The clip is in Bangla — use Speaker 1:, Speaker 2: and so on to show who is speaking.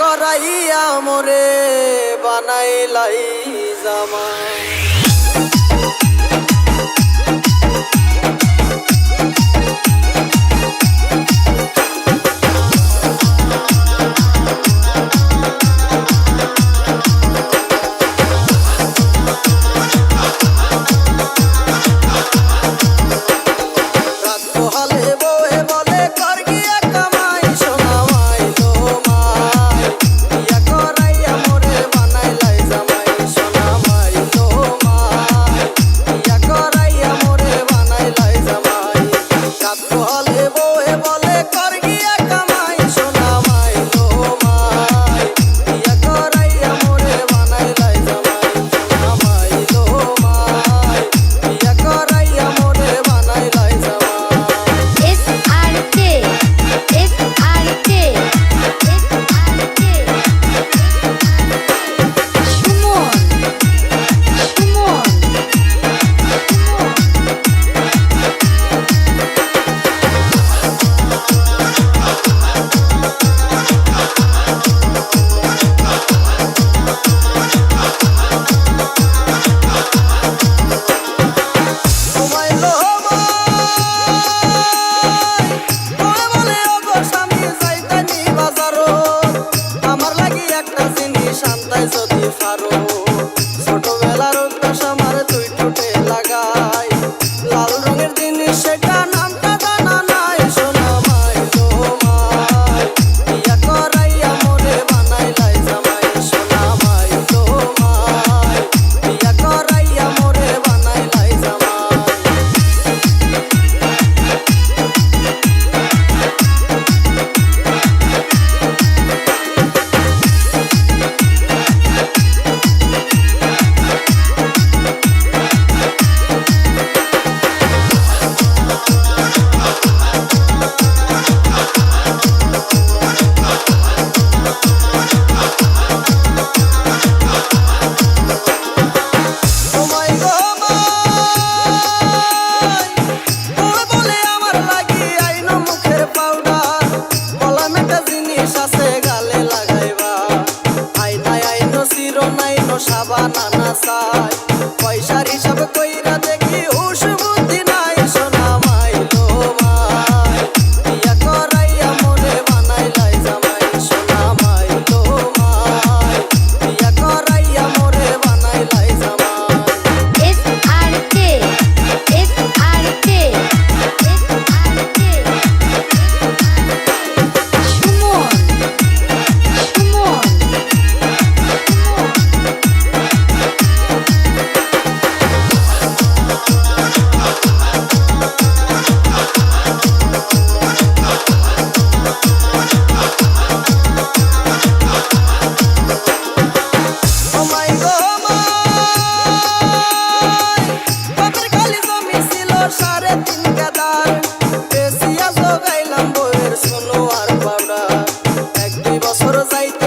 Speaker 1: করাইয়া মোরে বানাইলাই জামাই। ছোটবেলার অভ্যাস আমার তুই ঠোঁটে লাগাই, লাল রঙের জিনিস সেটা নামটা জানা নাই। সোনা মাই গো মাই, বিয়া করাইয়া মোরে বানাইলাই জামাই। সোনা মাই গো মাই, বিয়া করাইয়া মোরে বানাইলাই জামাই। সাবান আনা চাই, পয়সার হিসাব কইরা দেখি হুশ বুদ্ধি নাই। সোনা মাই গো মাই, বিয়া করাইয়া মোরে বানাইলাই জামাই। সোনা মাই গো মাই, বিয়া করাইয়া মোরে বানাইলাই জামাই।
Speaker 2: SRK Suman
Speaker 1: Bye.